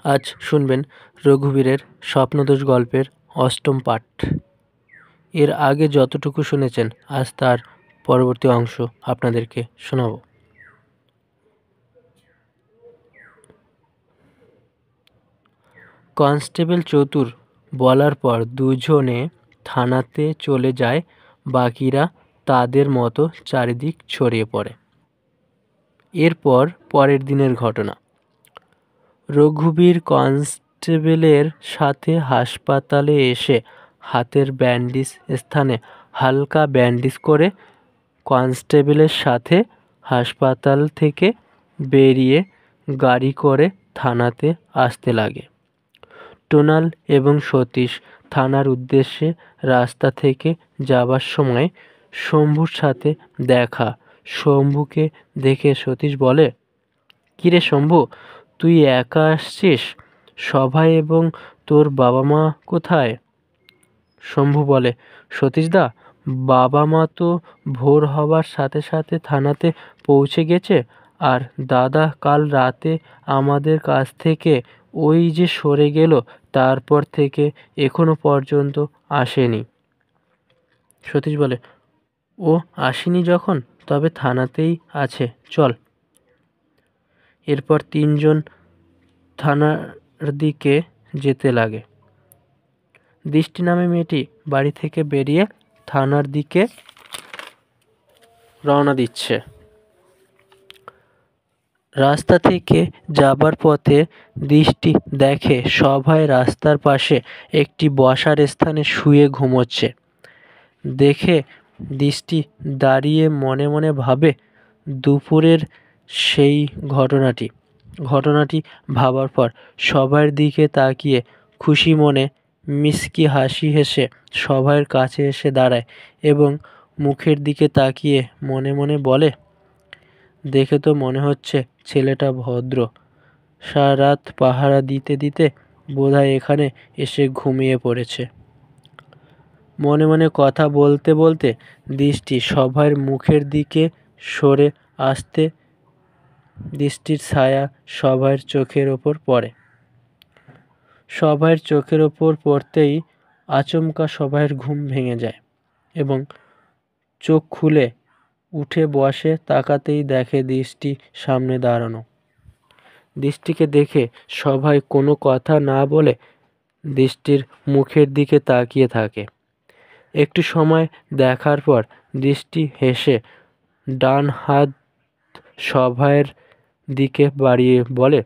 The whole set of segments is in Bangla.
আজ শুনবেন রঘুবীরের স্বপ্নদোষ গল্পের অষ্টম পাঠ। এর আগে যতটুকু শুনেছেন আজ তার পরবর্তী অংশ আপনাদেরকে শোনাব। কনস্টেবল চতুর বলার পর দুজনে থানাতে চলে যায়। বাকিরা তাদের মতো চারিদিক ছড়িয়ে পড়ে। এরপর পরের দিনের ঘটনা। রঘুবীর কনস্টেবলের সাথে হাসপাতালে এসে হাতের ব্যান্ডেজ স্থানে হালকা ব্যান্ডেজ করে কনস্টেবলের সাথে হাসপাতাল থেকে বেরিয়ে গাড়ি করে থানাতে আসতে লাগে। টোনাল এবং সতীশ থানার উদ্দেশ্যে রাস্তা থেকে যাবার সময় শম্ভুর সাথে দেখা। শম্ভুকে দেখে সতীশ বলে, কিরে শম্ভু, তুই একা আসছিস? সভায় এবং তোর বাবা মা কোথায়? শম্ভু বলে, সতীশদা, বাবা মা তো ভোর হবার সাথে সাথে থানাতে পৌঁছে গেছে, আর দাদা কাল রাতে আমাদের কাছ থেকে ওই যে সরে গেল, তারপর থেকে এখনো পর্যন্ত আসেনি। সতীশ বলে, ও আসেনি যখন, তবে থানাতেই আছে, চল। এরপর তিনজন থানার দিকে যেতে লাগে। দৃষ্টি নামে মেয়েটি বাড়ি থেকে বেরিয়ে থানার দিকে রওনা দিচ্ছে। রাস্তা থেকে যাবার পথে দৃষ্টি দেখে সবাই রাস্তার পাশে একটি বসার স্থানে শুয়ে ঘুমোচ্ছে। দেখে দৃষ্টি দাঁড়িয়ে মনে মনে ভাবে, দুপুরের সেই ঘটনাটি ভাবার পর সবার দিকে তাকিয়ে খুশি মনে মিষ্টি হাসি হেসে সবার কাছে এসে দাঁড়ায় এবং মুখের দিকে তাকিয়ে মনে মনে বলে, দেখে তো মনে হচ্ছে ছেলেটা ভদ্র। সারা রাত পাহারা দিতে দিতে বোধহয় এখানে এসে ঘুমিয়ে পড়েছে। মনে মনে কথা বলতে বলতে দৃষ্টি সবার মুখের দিকে সরে আসতে দৃষ্টির ছায়া সবার চোখের ওপর পড়ে। সবার চোখের ওপর পড়তেই আচমকা সবার ঘুম ভেঙে যায় এবং চোখ খুলে উঠে বসে। তাকাতেই দেখে দৃষ্টি সামনে দাঁড়ানো। দৃষ্টিকে দেখে সবাই কোনো কথা না বলে দৃষ্টির মুখের দিকে তাকিয়ে থাকে। একটু সময় দেখার পর দৃষ্টি হেসে ডান হাত সবার দিকে বাড়িয়ে বলে,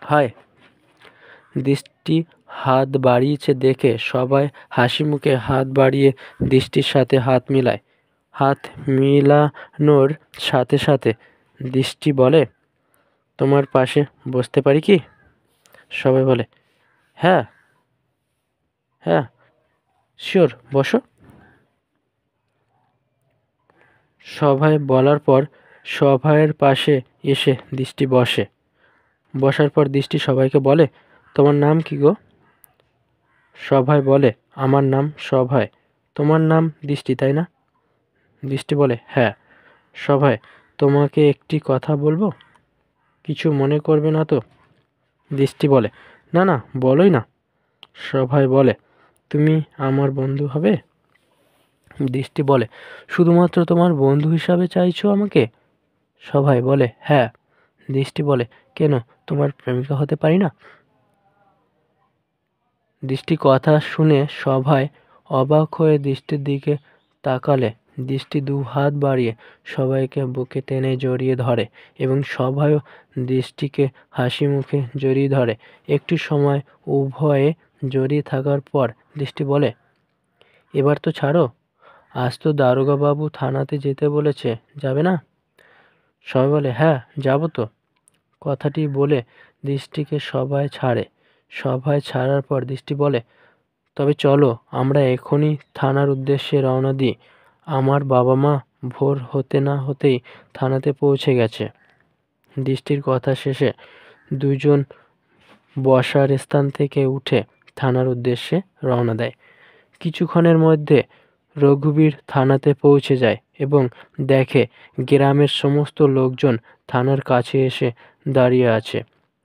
হায়। দৃষ্টি হাত বাড়িয়েছে দেখে সবাই হাসি মুখে হাত বাড়িয়ে দৃষ্টির সাথে হাত মিলায়। হাত মিলানোর সাথে সাথে দৃষ্টি বলে, তোমার পাশে বসতে পারি কি? সবাই বলে, হ্যাঁ হ্যাঁ শিওর, বসো। সবাই বলার পর সবার পাশে এসে দৃষ্টি বসে। বসার পর দৃষ্টি সবাইকে বলে, তোমার নাম কি গো? সবাই বলে, আমার নাম সভায়। তোমার নাম দৃষ্টি, তাই না? দৃষ্টি বলে, হ্যাঁ। সভায়, তোমাকে একটি কথা বলবো, কিছু মনে করবে না তো? দৃষ্টি বলে, না না, বলোই না। সবাই বলে, তুমি আমার বন্ধু হবে? দৃষ্টি বলে, শুধুমাত্র তোমার বন্ধু হিসাবে চাইছো আমাকে? সবাই বলে, হ্যাঁ। দৃষ্টি বলে, কেন, তোমার প্রেমিকা হতে পারি না? দৃষ্টি কথা শুনে সবাই অবাক হয়ে দৃষ্টির দিকে তাকালে দৃষ্টি দু হাত বাড়িয়ে সবাইকে বুকে টেনে জড়িয়ে ধরে এবং সবাইও দৃষ্টিকে হাসি মুখে জড়িয়ে ধরে। একটু সময় উভয়ে জড়িয়ে থাকার পর দৃষ্টি বলে, এবার তো ছাড়ো, আজ তো দারোগা বাবু থানাতে যেতে বলেছে, যাবে না? সবাই বলে, হ্যাঁ যাবো তো। কথাটি বলে দৃষ্টিকে সবাই ছাড়ে। সবাই ছাড়ার পর দৃষ্টি বলে, তবে চলো আমরা এখনই থানার উদ্দেশ্যে রওনা দিই। আমার বাবা মা ভোর হতে না হতেই থানাতে পৌঁছে গেছে। দৃষ্টির কথা শেষে দুজন বসার স্থান থেকে উঠে থানার উদ্দেশ্যে রওনা দেয়। কিছুক্ষণের মধ্যে রঘুবীর থানাতে পৌঁছে যায় এবং দেখে গ্রামের সমস্ত লোকজন থানার কাছে এসে দাঁড়িয়ে আছে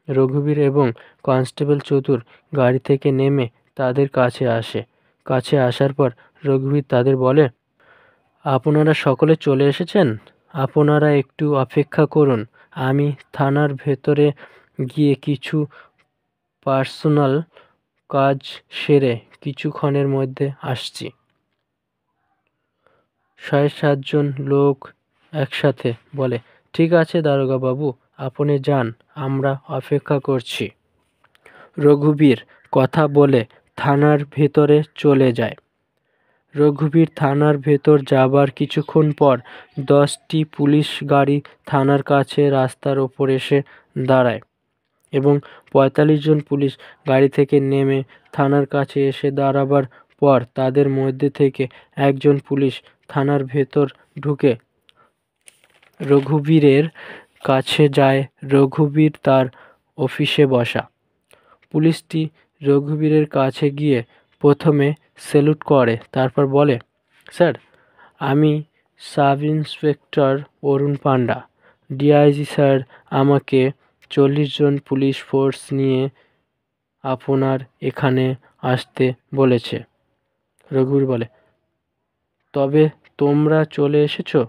রঘুবীর এবং কনস্টেবল চতুর গাড়ি থেকে নেমে তাদের কাছে আসার পর রঘুবীর তাদের বলে, আপনারা সকলে চলে এসেছেন? আপনারা একটু অপেক্ষা করুন, আমি থানার ভেতরে গিয়ে কিছু পার্সোনাল কাজ সেরে কিছুক্ষণের মধ্যে আসছি। ৬-৭ জন লোক একসাথে বলে, ঠিক আছে দারোগা বাবু, আপনি যান, আমরা অপেক্ষা করছি। রঘুবীর কথা বলে থানার ভেতরে চলে যায়। রঘুবীর থানার ভেতর যাবার কিছুক্ষণ পর 10টি পুলিশ গাড়ি থানার কাছে রাস্তার ওপর এসে দাঁড়ায় এবং ৪৫ জন পুলিশ গাড়ি থেকে নেমে থানার কাছে এসে দাঁড়াবার পর তাদের মধ্যে থেকে একজন পুলিশ থানার ভেতর ঢুকে রঘুবীরের কাছে যায়। রঘুবীর তার অফিসে বসা। পুলিশটি রঘুবীরের কাছে গিয়ে প্রথমে স্যালুট করে, তারপর বলে, স্যার, আমি সাব ইন্সপেক্টর অরুণ পান্ডা। ডিআইজি স্যার আমাকে 40 জন পুলিশ ফোর্স নিয়ে আপনার এখানে আসতে বলেছে। রঘুবীর বলে, তবে তোমরা চলে এসেছো?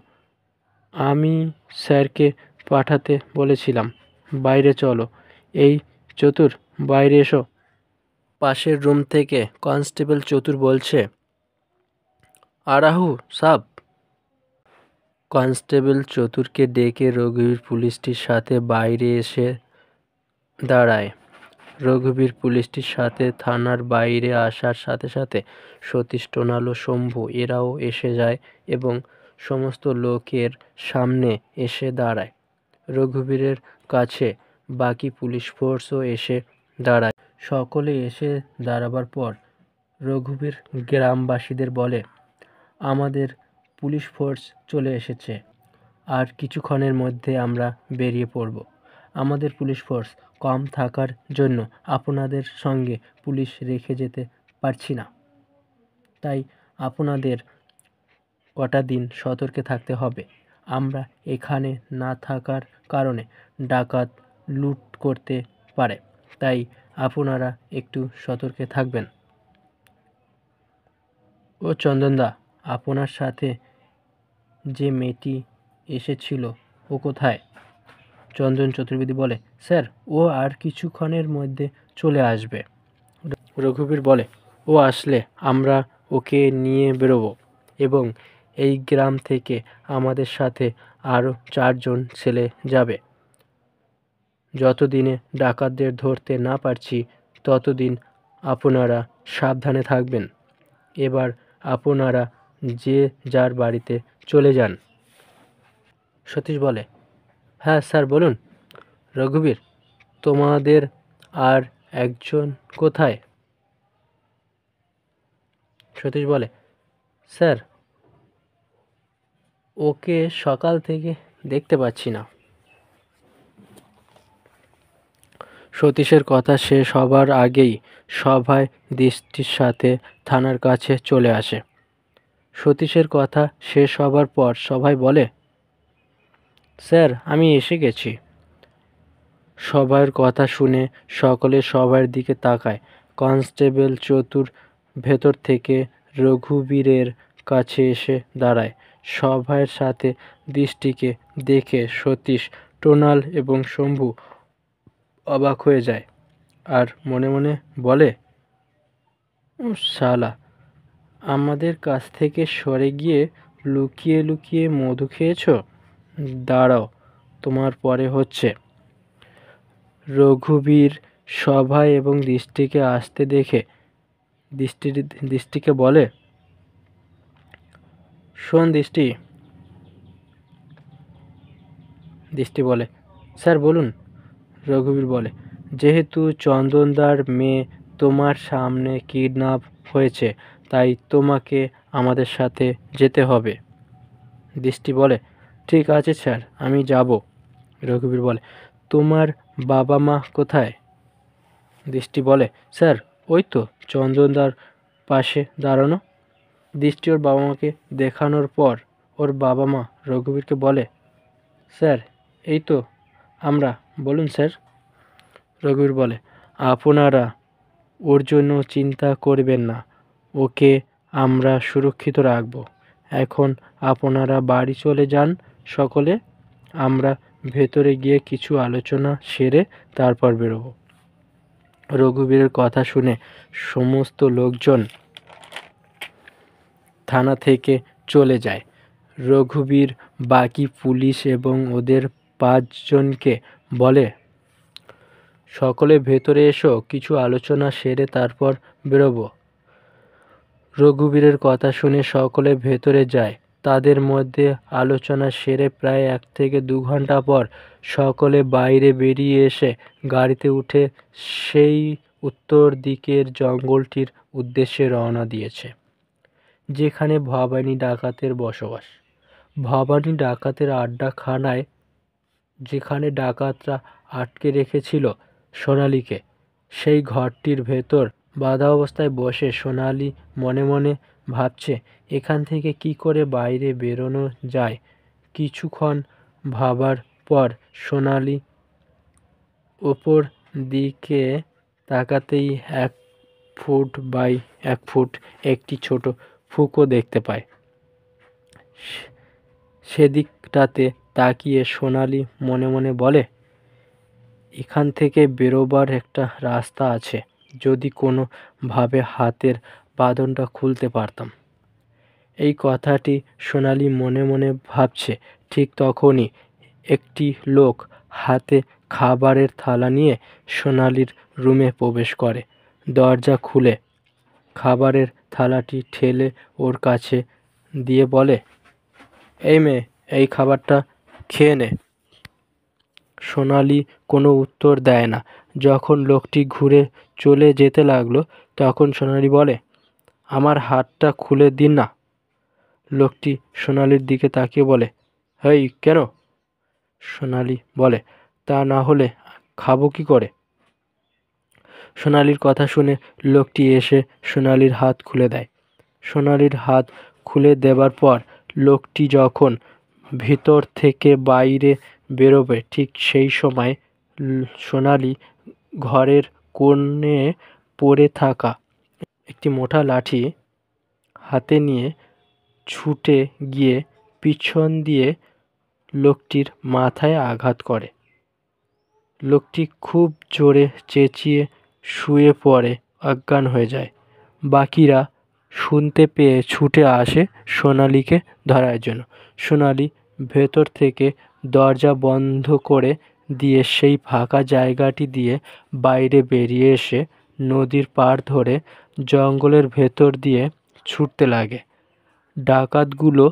আমি স্যারকে পাঠাতে বলেছিলাম। বাইরে চলো। এই চতুর, বাইরে এসো। পাশের রুম থেকে কনস্টেবল চতুর বলছে, আরাহু সাব। কনস্টেবল চতুরকে ডেকে রঘুবীর পুলিশটির সাথে বাইরে এসে দাঁড়ায়। রঘুবীর পুলিশটির সাথে থানার বাইরে আসার সাথে সাথে সতীশ, টোনাল ও শম্ভু এরাও এসে যায় এবং সমস্ত লোকের সামনে এসে দাঁড়ায়। রঘুবীরের কাছে বাকি পুলিশ ফোর্সও এসে দাঁড়ায়। সকলে এসে দাঁড়াবার পর রঘুবীর গ্রামবাসীদের বলে, আমাদের পুলিশ ফোর্স চলে এসেছে, আর কিছুক্ষণের মধ্যে আমরা বেরিয়ে পড়ব। আমাদের পুলিশ ফোর্স কম থাকার জন্য আপনাদের সঙ্গে পুলিশ রেখে যেতে পারছি না, তাই আপনাদের কটা দিন সতর্কে থাকতে হবে। আমরা এখানে না থাকার কারণে ডাকাত লুট করতে পারে, তাই আপনারা একটু সতর্কে থাকবেন। ও চন্দনদা, আপনার সাথে যে মেয়েটি এসেছিল ও কোথায়? চন্দন চতুর্বেদী বলে, স্যার, ও আর কিছুক্ষণের মধ্যে চলে আসবে। রঘুবীর বলে, ও আসলে আমরা ওকে নিয়ে বেরোবো এবং এই গ্রাম থেকে আমাদের সাথে আরও 4 জন ছেলে যাবে। যতদিনে ডাকাতদের ধরতে না পারছি ততদিন আপনারা সাবধানে থাকবেন। এবার আপনারা যে যার বাড়িতে চলে যান। সতীশ বলে, হ্যাঁ স্যার, বলুন। রঘুবীর, তোমাদের আর একজন কোথায়? সতীশ বলে, স্যার, ওকে সকাল থেকে দেখতে পাচ্ছি না। সতীশের কথা শেষ হবার আগেই সবাই দৃষ্টির সাথে থানার কাছে চলে আসে। সতীশের কথা শেষ হবার পর সবাই বলে, স্যার, আমি এসে গেছি। সবার কথা শুনে সকলে সবার দিকে তাকায়। কনস্টেবল চতুর ভেতর থেকে রঘুবীরের কাছে এসে দাঁড়ায়। সবার সাথে দৃষ্টিকে দেখে সতীশ, টোনাল এবং শম্ভু অবাক হয়ে যায় আর মনে মনে বলে, শালা, আমাদের কাছ থেকে সরে গিয়ে লুকিয়ে লুকিয়ে মধু খেয়েছ? দাঁড়াও, তোমার পরে হচ্ছে। রঘুবীর সবাই এবং দৃষ্টিকে আসতে দেখে দৃষ্টিকে বলে, শোন দৃষ্টি। দৃষ্টি বলে, স্যার বলুন। রঘুবীর বলে, যেহেতু চন্দনদার মেয়ে তোমার সামনে কিডন্যাপ হয়েছে, তাই তোমাকে আমাদের সাথে যেতে হবে। দৃষ্টি বলে, ঠিক আছে স্যার, আমি যাব। রঘুবীর বলে, তোমার বাবা মা কোথায়? দৃষ্টি বলে, স্যার, ওই তো চন্দনদার পাশে দাঁড়ানো। দৃষ্টি ওর বাবা মাকে দেখানোর পর ওর বাবা মা রঘুবীরকে বলে, স্যার, এই তো আমরা, বলুন স্যার। রঘুবীর বলে, আপনারা ওর জন্য চিন্তা করবেন না, ওকে আমরা সুরক্ষিত রাখব। এখন আপনারা বাড়ি চলে যান সকলে, আমরা ভেতরে গিয়ে কিছু আলোচনা সেরে তারপর বেরোব। রঘুবীরের কথা শুনে সমস্ত লোকজন থানা থেকে চলে যায়। রঘুবীর বাকি পুলিশ এবং ওদের 5 জনকে বলে, সকলে ভেতরে এসো, কিছু আলোচনা সেরে তারপর বেরোবো। রঘুবীরের কথা শুনে সকলে ভেতরে যায়। তাদের মধ্যে আলোচনা সেরে প্রায় 1 থেকে 2 ঘন্টা পর সকলে বাইরে বেরিয়ে এসে গাড়িতে উঠে সেই উত্তর দিকের জঙ্গলটির উদ্দেশ্যে রওনা দিয়েছে, যেখানে ভবানী ডাকাতের বসবাস। ভবানী ডাকাতের আড্ডাখানায়, যেখানে ডাকাতরা আটকে রেখেছিল সোনালীকে, সেই ঘরটির ভেতর বাঁধা অবস্থায় বসে সোনালী মনে মনে ভাবছে এখান থেকে কি করে বাইরে বেরোনো যায়। কিছুক্ষণ ভাবার পর সোনালী ওপর দিকে তাকাতেই 1 ফুট বাই 1 ফুট একটি ছোট ফুঁকো দেখতে পায়। সেদিকটাতে তাকিয়ে সোনালী মনে মনে বলে, এখান থেকে বেরোবার একটা রাস্তা আছে, যদি কোনো ভাবে হাতের বাঁধনটা খুলতে পারতাম। এই কথাটি সোনালী মনে মনে ভাবছে, ঠিক তখনই একটি লোক হাতে খাবারের থালা নিয়ে সোনালীর রুমে প্রবেশ করে। দরজা খুলে খাবারের থালাটি ঠেলে ওর কাছে দিয়ে বলে, এই মেয়ে, এই খাবারটা খেয়ে নে। সোনালী কোনো উত্তর দেয় না। যখন লোকটি ঘুরে চলে যেতে লাগলো তখন সোনালী বলে, আমার হাতটা খুলে দিন না। লোকটি সোনালীর দিকে তাকিয়ে বলে, হেই, কেন? সোনালী বলে, তা না হলে খাবো কি করে? সোনালীর কথা শুনে লোকটি এসে সোনালীর হাত খুলে দেয়। সোনালীর হাত খুলে দেবার পর লোকটি যখন ভিতর থেকে বাইরে বেরোবে ঠিক সেই সময় সোনালী ঘরের কোণে পড়ে থাকা একটি মোটা লাঠি হাতে নিয়ে ছুটে গিয়ে পিছন দিয়ে লোকটির মাথায় আঘাত করে। লোকটি খুব জোরে চেঁচিয়ে শুয়ে পড়ে অজ্ঞান হয়ে যায়। বাকিরা শুনতে পেয়ে ছুটে আসে সোনালীকে ধরার জন্য। সোনালী ভেতর থেকে দরজা বন্ধ করে দিয়ে সেই ফাঁকা জায়গাটি দিয়ে বাইরে বেরিয়ে এসে নদীর পাড় ধরে জঙ্গলের ভেতর দিয়ে ছুটতে লাগে। ডাকাতগুলো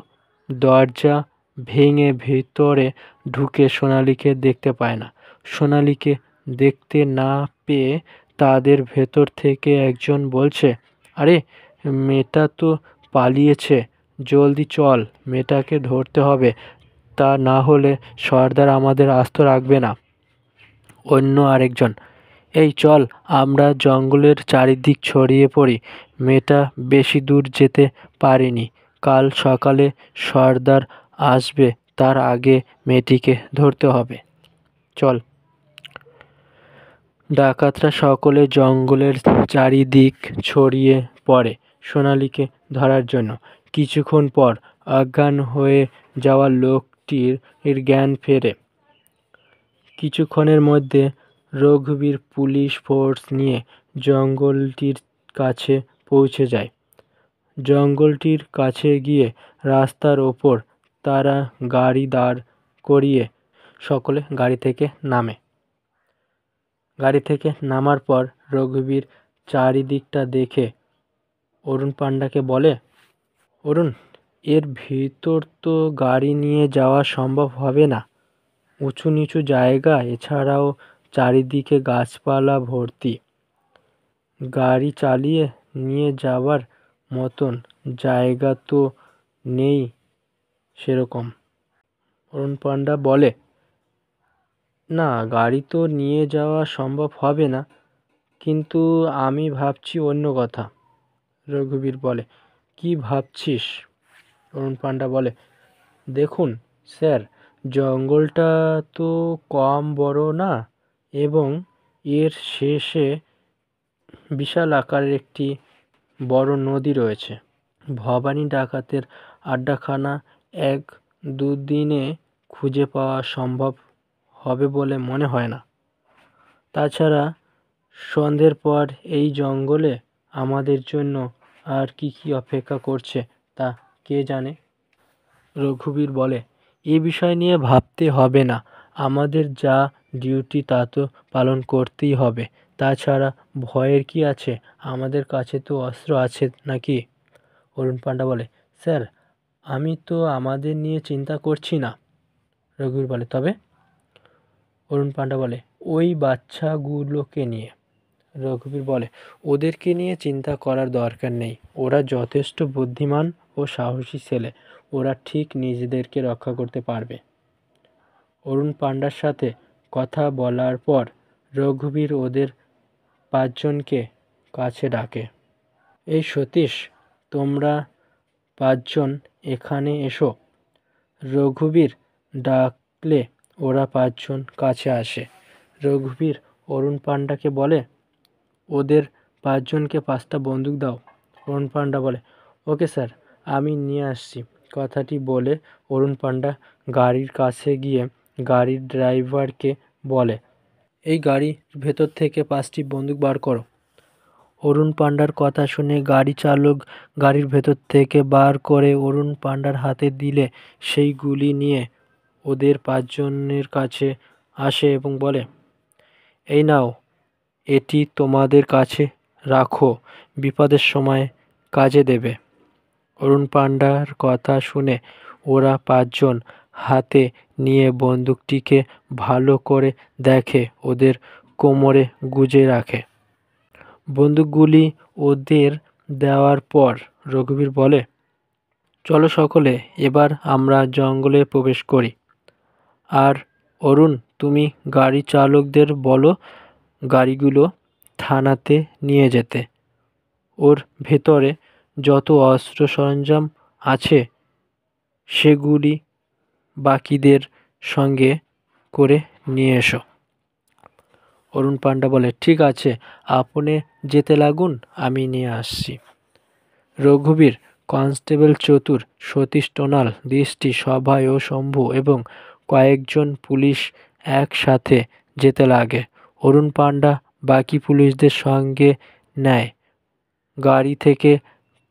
দরজা ভেঙে ভেতরে ঢুকে সোনালীকে দেখতে পায় না। সোনালীকে দেখতে না পেয়ে তাদের ভেতর থেকে একজন বলছে, আরে, মেয়েটা তো পালিয়েছে, জলদি চল, মেয়েটাকে ধরতে হবে, তা না হলে সর্দার আমাদের আস্ত রাখবে না। অন্য আরেকজন, এই চল, আমরা জঙ্গলের চারিদিক ছড়িয়ে পড়ি, মেয়েটা বেশি দূর যেতে পারেনি, কাল সকালে সর্দার আসবে, তার আগে মেয়েটিকে ধরতে হবে, চল। ডাকাতরা সকলে জঙ্গলের চারিদিক ছড়িয়ে পড়ে সোনালীকে ধরার জন্য। কিছুক্ষণ পর অজ্ঞান হয়ে যাওয়া লোকটির জ্ঞান ফেরে। কিছুক্ষণের মধ্যে রঘুবীর পুলিশ ফোর্স নিয়ে জঙ্গলটির কাছে পৌঁছে যায়। জঙ্গলটির কাছে গিয়ে রাস্তার ওপর তারা গাড়ি দাঁড় করিয়ে সকলে গাড়ি থেকে নামে। গাড়ি থেকে নামার পর রঘুবীর চারিদিকটা দেখে অরুণ পান্ডাকে বলে, অরুণ, এর ভিতর তো গাড়ি নিয়ে যাওয়া সম্ভব হবে না, উঁচু নিচু জায়গা, এছাড়াও চারিদিকে গাছপালা ভর্তি, গাড়ি চালিয়ে নিয়ে যাবার মতন জায়গা তো নেই সেরকম। অরুণ পান্ডা বলে, না, গাড়ি তো নিয়ে যাওয়া সম্ভব হবে না, কিন্তু আমি ভাবছি অন্য কথা। রঘুবীর বলে, কি ভাবছিস? অরুণ পান্ডা বলে, দেখুন স্যার, জঙ্গলটা তো কম বড় না এবং এর শেষে বিশাল আকারের একটি বড় নদী রয়েছে। ভবানী ডাকাতের আড্ডাখানা 1-2 দিনে খুঁজে পাওয়া সম্ভব হবে বলে মনে হয় না। তাছাড়া সন্ধ্যের পর এই জঙ্গলে আমাদের জন্য আর কি কি অপেক্ষা করছে তা কে জানে। রঘুবীর বলে, এ বিষয় নিয়ে ভাবতে হবে না, আমাদের যা ডিউটি তা তো পালন করতেই হবে। তাছাড়া ভয়ের কি আছে, আমাদের কাছে তো অস্ত্র আছে নাকি? অরুণ পান্ডা বলে, স্যার আমি তো আমাদের নিয়ে চিন্তা করছি না। রঘুবীর বলে, তবে? অরুণ পান্ডা বলে, ওই বাচ্চাগুলোকে নিয়ে। রঘুবীর বলে, ওদেরকে নিয়ে চিন্তা করার দরকার নেই, ওরা যথেষ্ট বুদ্ধিমান ও সাহসী ছেলে, ওরা ঠিক নিজেদেরকে রক্ষা করতে পারবে। অরুণ পান্ডার সাথে কথা বলার পর রঘুবীর ওদের 5জনকে কাছে ডাকে। এই সতীশ, তোমরা 5জন এখানে এসো। রঘুবীর ডাকলে ওরা 5জন কাছে আসে। রঘুবীর অরুণ পান্ডাকে বলে, ওদের 5জনকে 5টা বন্দুক দাও। অরুণ পান্ডা বলে, ওকে স্যার, আমি নিয়ে আসছি। কথাটি বলে অরুণ পান্ডা গাড়ির কাছে গিয়ে গাড়ির ড্রাইভারকে বলে, এই গাড়ির ভেতর থেকে 5টি বন্দুক বার করো। অরুণ পান্ডার কথা শুনে গাড়ি চালক গাড়ির ভেতর থেকে বার করে অরুণ পান্ডার হাতে দিলে সেই গুলি নিয়ে ওদের 5জনের কাছে আসে এবং বলে, এই নাও, এটি তোমাদের কাছে রাখো, বিপদের সময় কাজে দেবে। অরুণ পান্ডার কথা শুনে ওরা 5জন হাতে নিয়ে বন্দুকটিকে ভালো করে দেখে ওদের কোমরে গুজে রাখে। বন্দুকগুলি ওদের দেওয়ার পর রঘুবীর বলে, চলো সকলে, এবার আমরা জঙ্গলে প্রবেশ করি। আর অরুণ, তুমি গাড়ি চালকদের বলো গাড়িগুলো থানাতে নিয়ে যেতে। ওর ভেতরে যত অস্ত্র সরঞ্জাম আছে সেগুলি বাকিদের সঙ্গে করে নিয়ে এসো। অরুণ পান্ডা বলে, ঠিক আছে, আপনি যেতে লাগুন, আমি নিয়ে আসছি। রঘুবীর, কনস্টেবল চতুর, সতীশ, টোনাল, দৃষ্টি, সভাই ও শম্ভু এবং কয়েকজন পুলিশ একসাথে যেতে লাগে। অরুণ পান্ডা বাকি পুলিশদের সঙ্গে নেয়। গাড়ি থেকে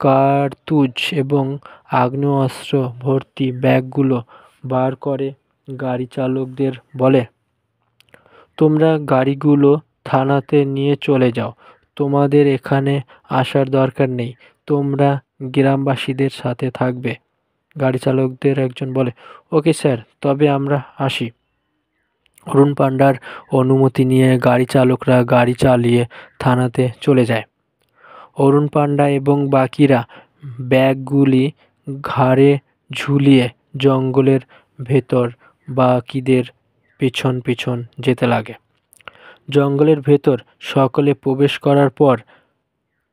কার্তুজ এবং আগ্নেয়াস্ত্র ভর্তি ব্যাগগুলো বার করে গাড়ি চালকদের বলে, তোমরা গাড়িগুলো থানাতে নিয়ে চলে যাও, তোমাদের এখানে আসার দরকার নেই, তোমরা গ্রামবাসীদের সাথে থাকবে। গাড়ি চালকদের একজন বলে, ওকে স্যার, তবে আমরা আসি। অরুণ পান্ডার অনুমতি নিয়ে গাড়ি চালকরা গাড়ি চালিয়ে থানাতে চলে যায়। অরুণ পান্ডা এবং বাকিরা ব্যাগগুলি ঘাড়ে ঝুলিয়ে জঙ্গলের ভেতর বাকিদের পিছন পিছন যেতে লাগে। জঙ্গলের ভেতর সকলে প্রবেশ করার পর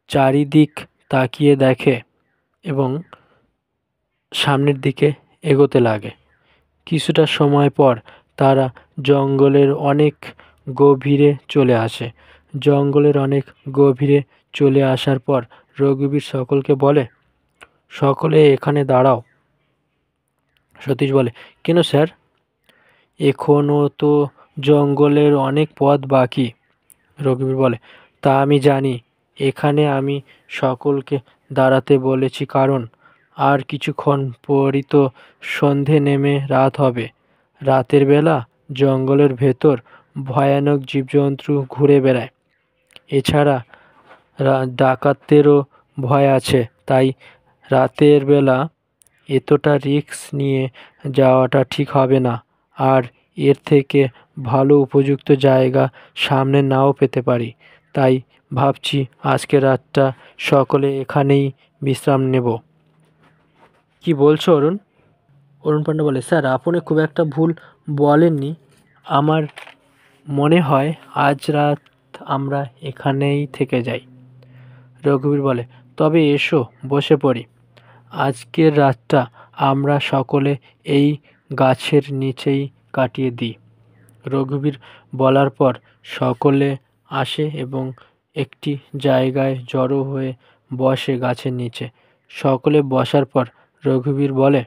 চারিদিক তাকিয়ে দেখে এবং সামনের দিকে এগোতে লাগে। কিছুটা সময় পর তারা জঙ্গলের অনেক গভীরে চলে আসে। জঙ্গলের অনেক গভীরে চলে আসার পর রঘুবীর সকলকে বলে, সকলে এখানে দাঁড়াও। সতীশ বলে, কেন স্যার? এখনও তো জঙ্গলের অনেক পথ বাকি। রঘুবীর বলে, তা আমি জানি, এখানে আমি সকলকে দাঁড়াতে বলেছি কারণ আর কিছুক্ষণ পরই তো সন্ধে নেমে রাত হবে। রাতের বেলা জঙ্গলের ভেতর ভয়ানক জীবজন্তু ঘুরে বেড়ায়, এছাড়া ডাকাতদেরও ভয় আছে, তাই রাতের বেলা এতটা রিস্ক নিয়ে যাওয়াটা ঠিক হবে না, আর এর থেকে ভালো উপযুক্ত জায়গা সামনে নাও পেতে পারি, তাই ভাবছি আজকে রাতটা সকলে এখানেই বিশ্রাম নেব। কি বলছো অরুণ? অরুণ পান্ডা বলে, স্যার আপনি খুব একটা ভুল বলেননি, আমার মনে হয় আজ রাত আমরা এখানেই থেকে যাই। রঘুবীর বলে, তবে এসো বসে পড়ি, আজকের রাতটা আমরা সকলে এই গাছের নিচেই কাটিয়ে দিই। রঘুবীর বলার পর সকলে আসে এবং একটি জায়গায় জড়ো হয়ে বসে গাছের নিচে। সকলে বসার পর রঘুবীর বলে,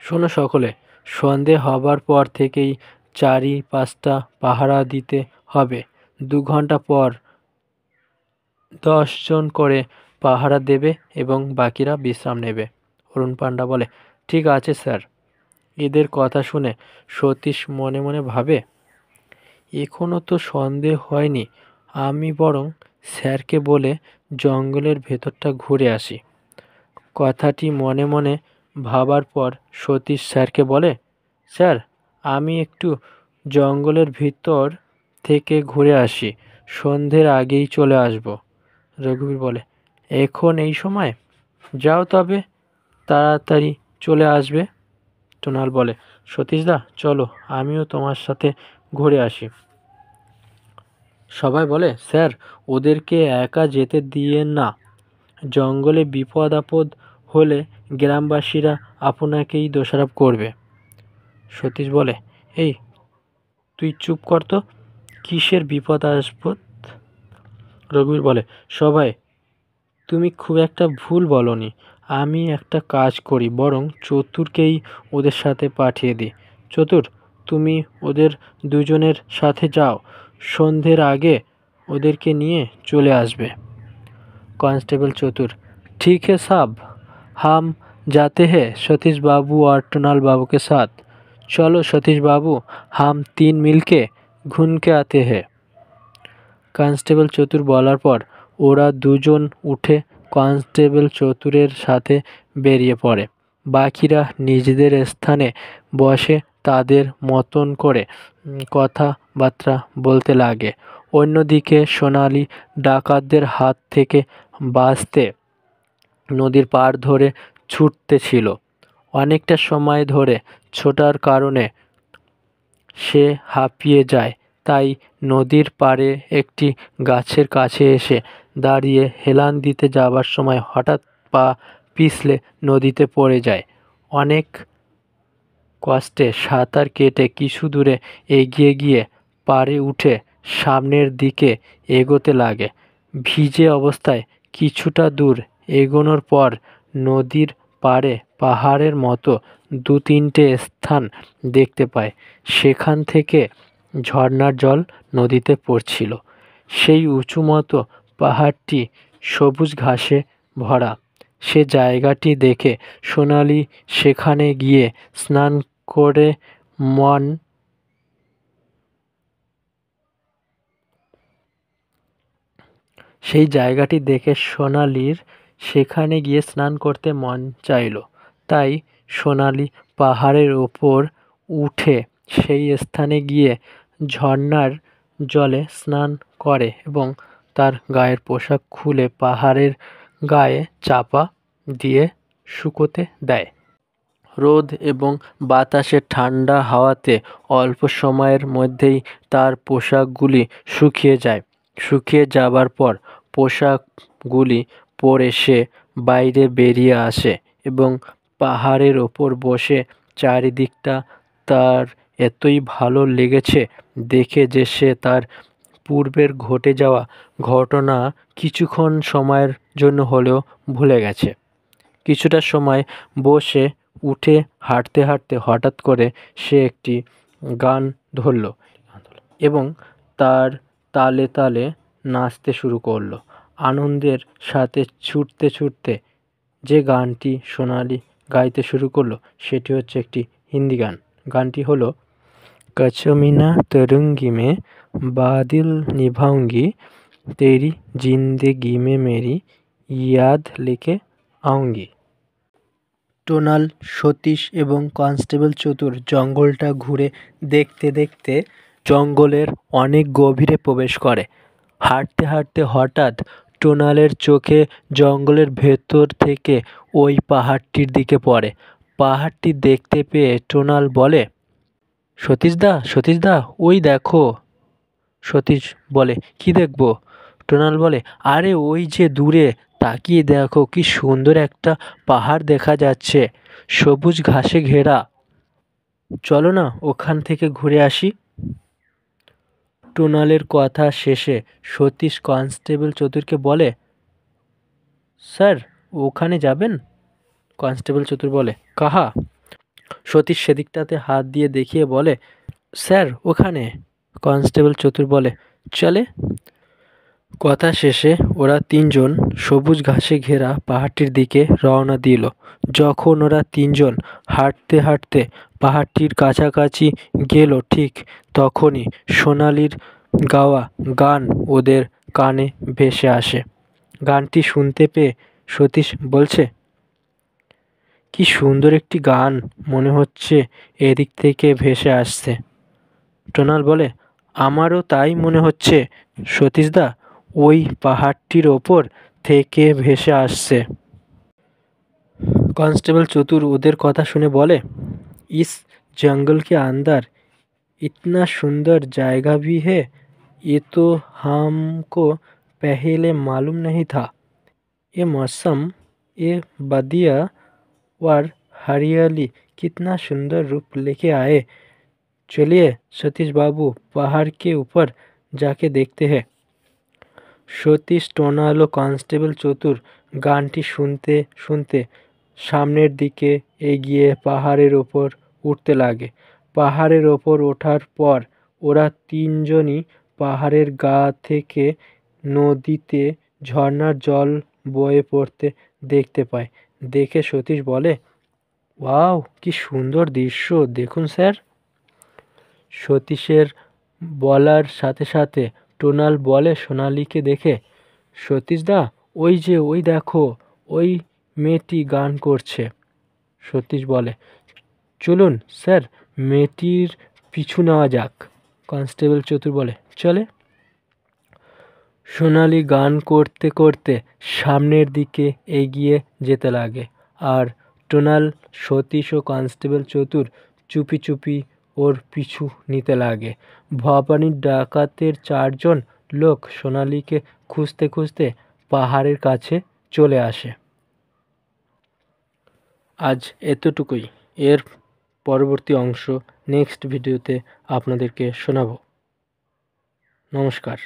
শোনো সকলে, সন্ধে হবার পর থেকেই চারি-পাঁচটা পাহারা দিতে হবে। 2 ঘন্টা পর 10 জন করে পাহারা দেবে এবং বাকিরা বিশ্রাম নেবে। অরুণ পান্ডা বলে, ঠিক আছে স্যার। এদের কথা শুনে সতীশ মনে মনে ভাবে, এখনো তো সন্ধে হয়নি, আমি বরং স্যারকে বলে জঙ্গলের ভেতরটা ঘুরে আসি। কথাটি মনে মনে ভাবার পর সতীশ স্যারকে বলে, স্যার, আমি একটু জঙ্গলের ভিতর থেকে ঘুরে আসি, সন্ধ্যের আগেই চলে আসব। রঘুবীর বলে, এখন এই সময়? যাও তবে, তাড়াতাড়ি চলে আসবে। টুনাল বলে, সতীশদা চলো, আমিও তোমার সাথে ঘুরে আসি। সবাই বলে, স্যার, ওদেরকে একা যেতে দিয়েন না। জঙ্গলে বিপদ আপদ হলে গ্রামবাসীরা আপনাকেই দোষারোপ করবে। সতীশ বলে, এই তুই চুপ কর তো, কিসের বিপদ আপদ? রঘুবীর বলে, সবাই, তুমি খুব একটা ভুল বলনি। আমি একটা কাজ করি, বরং চতুরকেই ওদের সাথে পাঠিয়ে দিই। চতুর, তুমি ওদের দুজনের সাথে যাও, সন্ধ্যের আগে ওদেরকে নিয়ে চলে আসবে। कांस्टेबल चतुर, ठीक है साहब, हम जाते हैं सतीश बाबू और टुनाल बाबू के साथ। चलो सतीश बाबू, हम 3 मिलके घूम के आते हैं। कन्स्टेबल चतुर বলার পর ওরা দুজন উঠে কনস্টেবল চতুরের সাথে বেরিয়ে পড়ে। বাকিরা নিজেদের স্থানে বসে তাদের মতন করে কথাবার্তা বলতে লাগে। অন্যদিকে সোনালি ডাকাতদের হাত থেকে বাঁচতে নদীর পাড় ধরে ছুটতেছিল। অনেকটা সময় ধরে ছোটার কারণে সে হাঁপিয়ে যায়, তাই নদীর পাড়ে একটি গাছের কাছে এসে দাঁড়িয়ে হেলান দিতে যাবার সময় হঠাৎ পা পিছলে নদীতে পড়ে যায়। অনেক কষ্টে সাঁতার কেটে কিছু দূরে এগিয়ে গিয়ে পাড়ে উঠে সামনের দিকে এগোতে লাগে। ভিজে অবস্থায় কিছুটা দূর এগোনোর পর নদীর পাড়ে পাহাড়ের মতো 2-3টে স্থান দেখতে পায়। সেখান থেকে ঝর্ণার জল নদীতে পড়ছিল। সেই উঁচু মতো পাহাড়টি সবুজ ঘাসে ভরা। সে জায়গাটি দেখে সোনালি সেখানে গিয়ে স্নান করে মন সেই জায়গাটি দেখে সোনালির সেখানে গিয়ে স্নান করতে মন চাইল। তাই সোনালি পাহাড়ের ওপর উঠে সেই স্থানে গিয়ে ঝর্ণার জলে স্নান করে এবং তার গায়ের পোশাক খুলে পাহাড়ের গায়ে চাপা দিয়ে শুকোতে দেয়। রোদ এবং বাতাসের ঠান্ডা হাওয়াতে অল্প সময়ের মধ্যেই তার পোশাকগুলি শুকিয়ে যায়। শুকিয়ে যাবার পর পোশাকগুলি পরে সে বাইরে বেরিয়ে আসে এবং পাহাড়ের ওপর বসে চারিদিকটা তার এতই ভালো লেগেছে দেখে যে সে তার পূর্বের ঘটে যাওয়া ঘটনা কিছুক্ষণ সময়ের জন্য হলেও ভুলে গেছে। কিছুটা সময় বসে উঠে হাঁটতে হাঁটতে হঠাৎ করে সে একটি গান ধরল এবং তার তালে তালে নাচতে শুরু করলো। আনন্দের সাথে ছুটতে ছুটতে যে গানটি সোনালি গাইতে শুরু করলো সেটি হচ্ছে একটি হিন্দি গান। গানটি হলো, कचमीना तरंगी में बादल निभाऊंगी, तेरी जिंदगी में मेरी याद लेके आऊंगी। টোনাল, সতীশ এবং কনস্টেবল চতুর জঙ্গলটা ঘুরে দেখতে দেখতে জঙ্গলের অনেক গভীরে প্রবেশ করে। হাঁটতে হাঁটতে হঠাৎ টোনালের চোখে জঙ্গলের ভেতর থেকে ওই পাহাড়টির দিকে পড়ে। পাহাড়টি দেখতে পেয়ে টোনাল বলে, সতীশদা, সতীশদা, ওই দেখো। সতীশ বলে, কি দেখবো? টোনাল বলে, আরে ওই যে দূরে তাকিয়ে দেখো, কি সুন্দর একটা পাহাড় দেখা যাচ্ছে, সবুজ ঘাসে ঘেরা। চলো না ওখান থেকে ঘুরে আসি। টোনালের কথা শেষে সতীশ কনস্টেবল চতুরকে বলে, স্যার ওখানে যাবেন? কনস্টেবল চতুর বলে, কাহা? সতীশ সেদিকটাতে হাত দিয়ে দেখিয়ে বলে, স্যার ওখানে। কনস্টেবল চতুর বলে, চলে। কথা শেষে ওরা তিনজন সবুজ ঘাসে ঘেরা পাহাড়টির দিকে রওনা দিল। যখন ওরা তিনজন হাঁটতে হাঁটতে পাহাড়টির কাছাকাছি গেল, ঠিক তখনই সোনালির গাওয়া গান ওদের কানে ভেসে আসে। গানটি শুনতে পেয়ে সতীশ বলছে, কি সুন্দর একটি গান, মনে হচ্ছে এদিক থেকে ভেসে আসছে। টোনাল বলে, আমারও তাই মনে হচ্ছে সতীশদা, ওই পাহাড়টির ওপর থেকে ভেসে আসছে। कांस्टेबल चतुर ओদের কথা শুনে বলে, इस जंगल के अंदर इतना सुंदर जायगा भी है, ये तो हमको पहले मालूम नहीं था। ये मौसम, ये बदिया और हरियाली कितना सुंदर रूप लेके आए। चलिए सतीश बाबू, पहाड़ के ऊपर जाके देखते हैं। সতীশ, টোনাল ও কনস্টেবল চতুর গানটি শুনতে শুনতে সামনের দিকে এগিয়ে পাহাড়ের ওপর উঠতে লাগে। পাহাড়ের ওপর ওঠার পর ওরা তিনজনই পাহাড়ের গা থেকে নদীতে ঝর্ণার জল বয়ে পড়তে দেখতে পায়। দেখে সতীশ বলে, ওয়াও, কি সুন্দর দৃশ্য, দেখুন স্যার। সতীশের বলার সাথে সাথে টোনাল বলে সোনালিকে দেখে, সতীশদা, ওই যে ওই দেখো, ওই মেয়েটি গান করছে। সতীশ বলে, চলুন স্যার, মেয়েটির পিছু নেওয়া যাক। কনস্টেবল চতুর বলে, চলে। সোনালি গান করতে করতে সামনের দিকে এগিয়ে যেতে লাগে, আর টোনাল, সতীশ ও কনস্টেবল চতুর চুপি চুপি ওর পিছু নিতে লাগে। ভবানীর ডাকাতের চারজন লোক সোনালিকে খুঁজতে খুঁজতে পাহাড়ের কাছে চলে আসে। আজ এতটুকুই। এর পরবর্তী অংশ নেক্সট ভিডিওতে আপনাদেরকে শোনাবো। নমস্কার।